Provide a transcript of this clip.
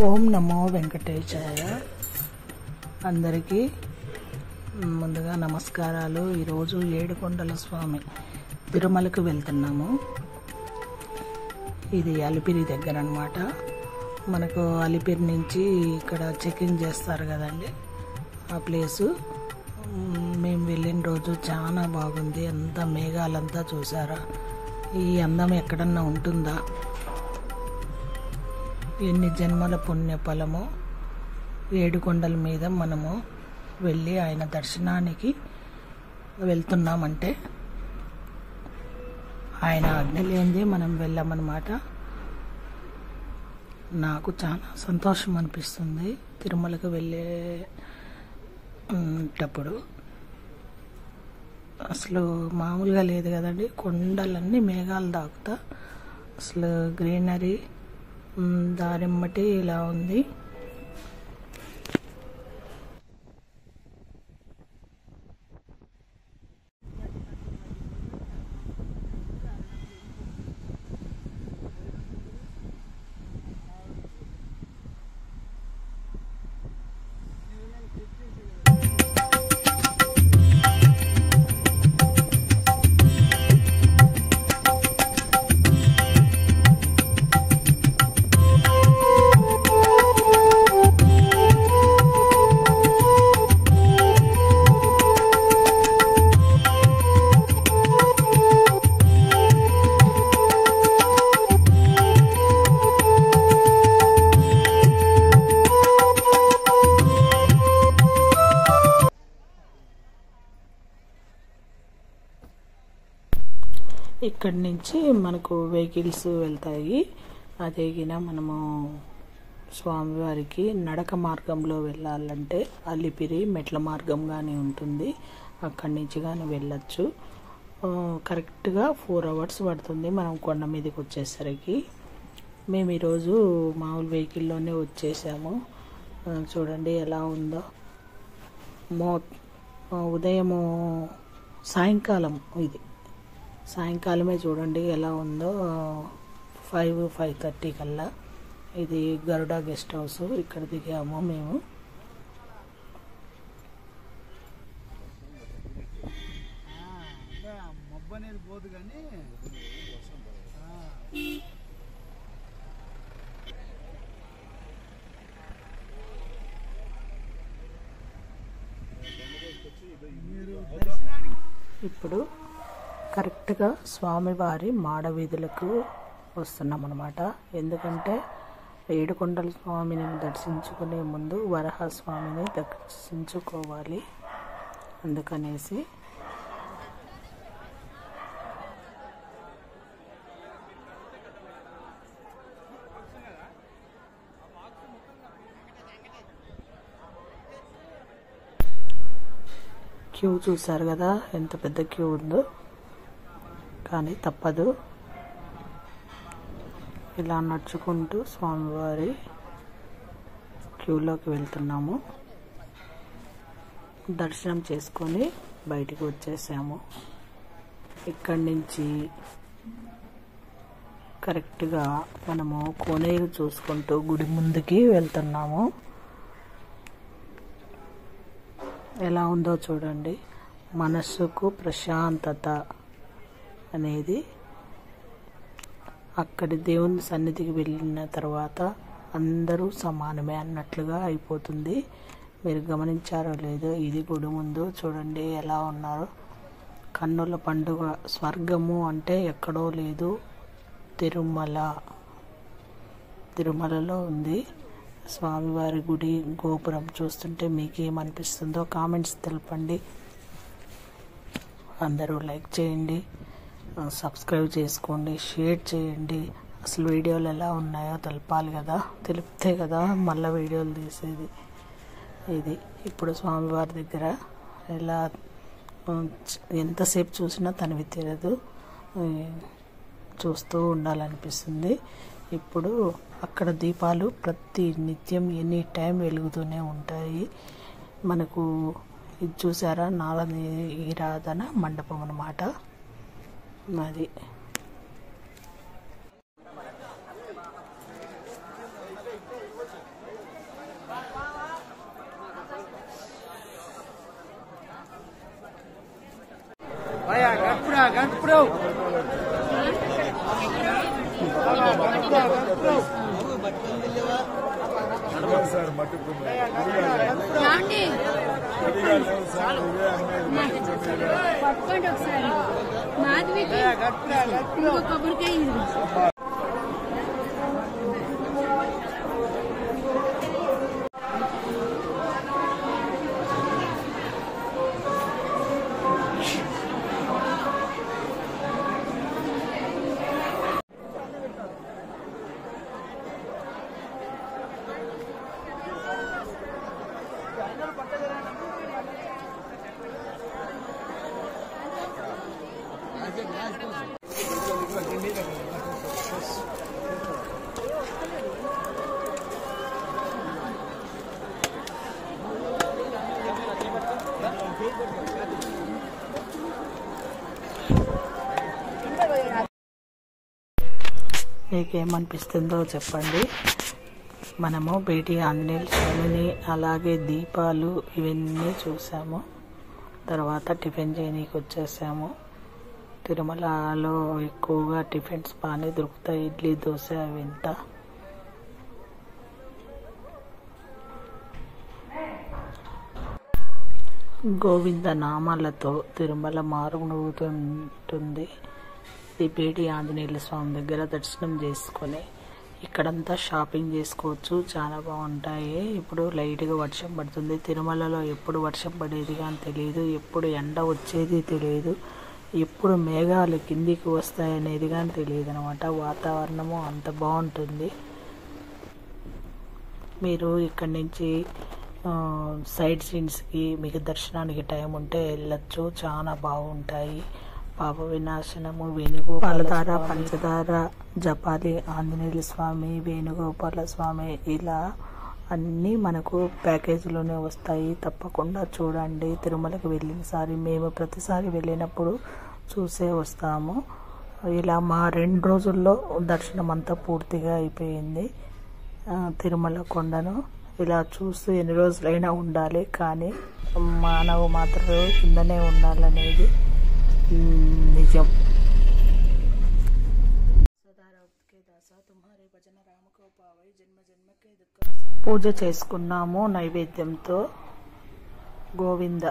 ఓం నమో వెంకటేశాయ. అందరికీ ముందుగా నమస్కారాలు. ఈరోజు ఏడుకొండల స్వామి తిరుమలకు వెళ్తున్నాము. ఇది అలిపిరి దగ్గర అన్నమాట. మనకు అలిపిరి నుంచి ఇక్కడ చెకింగ్ చేస్తారు కదండి, ఆ ప్లేసు. మేము వెళ్ళిన రోజు చాలా బాగుంది. అంతా మేఘాలంతా చూసారా? ఈ అందం ఎక్కడన్నా ఉంటుందా? ఎన్ని జన్మల పుణ్యఫలము. ఏడుకొండల మీద మనము వెళ్ళి ఆయన దర్శనానికి వెళ్తున్నామంటే ఆయన ఆజ్ఞ లేనిదే మనం వెళ్ళామన్నమాట. నాకు చాలా సంతోషం అనిపిస్తుంది తిరుమలకు వెళ్ళేటప్పుడు. అసలు మామూలుగా లేదు కదండి, కొండలన్నీ మేఘాలు దాకుతా అసలు గ్రీనరీ దారిమ్మటి ఇలా ఉంది. ఇక్కడి నుంచి మనకు వెహికల్స్ వెళ్తాయి. అదేగిన మనము స్వామివారికి నడక మార్గంలో వెళ్ళాలంటే అలిపిరి మెట్ల మార్గంగానే ఉంటుంది. అక్కడి నుంచి కానీ వెళ్ళచ్చు. కరెక్ట్గా 4 hours పడుతుంది మనం కొండ మీదకి వచ్చేసరికి. మేము ఈరోజు మామూలు వెహికల్లోనే వచ్చేసాము. చూడండి ఎలా ఉందో. ఉదయము సాయంకాలం, ఇది సాయంకాలమే చూడండి ఎలా ఉందో. 5-5:30 కల్లా. ఇది గరుడ గెస్ట్ హౌస్. ఇక్కడ దిగాము మేము. ఇప్పుడు కరెక్ట్గా స్వామివారి మాడవీధులకు వస్తున్నాం అన్నమాట. ఎందుకంటే ఏడుకొండల స్వామిని దర్శించుకునే ముందు వరహస్వామిని దర్శించుకోవాలి. అందుకనేసి క్యూ చూసారు కదా, ఎంత పెద్ద క్యూ ఉందో. కానీ తప్పదు, ఇలా నడుచుకుంటూ స్వామివారి క్యూలోకి వెళ్తున్నాము. దర్శనం చేసుకొని బయటికి వచ్చేసాము. ఇక్కడి నుంచి కరెక్ట్గా మనము కోనేరు చూసుకుంటూ గుడి ముందుకి వెళ్తున్నాము. ఎలా ఉందో చూడండి. మనస్సుకు ప్రశాంతత అనేది అక్కడి దేవుని సన్నిధికి వెళ్ళిన తర్వాత అందరూ సమానమే అన్నట్లుగా అయిపోతుంది. మీరు గమనించారో లేదో, ఇది గుడి ముందు చూడండి ఎలా ఉన్నారు. కన్నుల పండుగ. స్వర్గము అంటే ఎక్కడో లేదు, తిరుమలలో ఉంది. స్వామివారి గుడి గోపురం చూస్తుంటే మీకేమనిపిస్తుందో కామెంట్స్ తెలపండి. అందరూ లైక్ చేయండి, సబ్స్క్రైబ్ చేసుకోండి, షేర్ చేయండి. అసలు వీడియోలు ఎలా ఉన్నాయో తెలపాలి కదా, తెలిపితే కదా మళ్ళీ వీడియోలు తీసేది. ఇది ఇప్పుడు స్వామివారి దగ్గర ఎలా ఎంతసేపు చూసినా తనివి తీరదు, చూస్తూ ఉండాలనిపిస్తుంది. ఇప్పుడు అక్కడ దీపాలు ప్రతి నిత్యం ఎనీ టైం వెలుగుతూనే ఉంటాయి. మనకు ఇది చూసారా, నారదీరాధన మండపం అన్నమాట అది. పట్టుకోండి ఒకసారి మాధవికి కొబ్బరికాయ మీకేమనిపిస్తుందో చెప్పండి. మనము బేటి ఆంజనేయుల స్వామిని అలాగే దీపాలు ఇవన్నీ చూసాము. తర్వాత టిఫిన్ చేయనీకి వచ్చేసాము. తిరుమలలో ఎక్కువగా టిఫిన్స్ బాగానే దొరుకుతాయి, ఇడ్లీ దోశ అవింత. గోవింద నామాలతో తిరుమల మారుమోగుతుంటుంది. ఈ బేటి ఆంజనేయుల స్వామి దగ్గర దర్శనం చేసుకొని ఇక్కడంతా షాపింగ్ చేసుకోవచ్చు, చాలా బాగుంటాయి. ఇప్పుడు లైట్గా వర్షం పడుతుంది. తిరుమలలో ఎప్పుడు వర్షం పడేది కానీ తెలియదు, ఎప్పుడు ఎండ వచ్చేది తెలియదు, ఎప్పుడు మేఘాలు కిందికి వస్తాయనేది కానీ తెలియదు అనమాట. వాతావరణము అంత బాగుంటుంది. మీరు ఇక్కడి నుంచి సైడ్ సీన్స్కి మీకు దర్శనానికి టైం ఉంటే వెళ్ళచ్చు, చాలా బాగుంటాయి. పాప వినాశనము, వేణుగోపాలధార, పంచదార, జపాలి ఆంజనేయుల స్వామి, వేణుగోపాల స్వామి, ఇలా అన్నీ మనకు ప్యాకేజీలోనే వస్తాయి. తప్పకుండా చూడండి. తిరుమలకి వెళ్ళినసారి మేము ప్రతిసారి వెళ్ళినప్పుడు చూసే వస్తాము. ఇలా మా 2 రోజుల్లో దర్శనం అంతా పూర్తిగా అయిపోయింది. తిరుమల కొండను ఇలా చూస్తూ ఎన్ని రోజులైనా ఉండాలి, కానీ మానవు మాత్రం కిందనే ఉండాలనేది నిజం. పూజ చేసుకున్నాము నైవేద్యంతో. గోవింద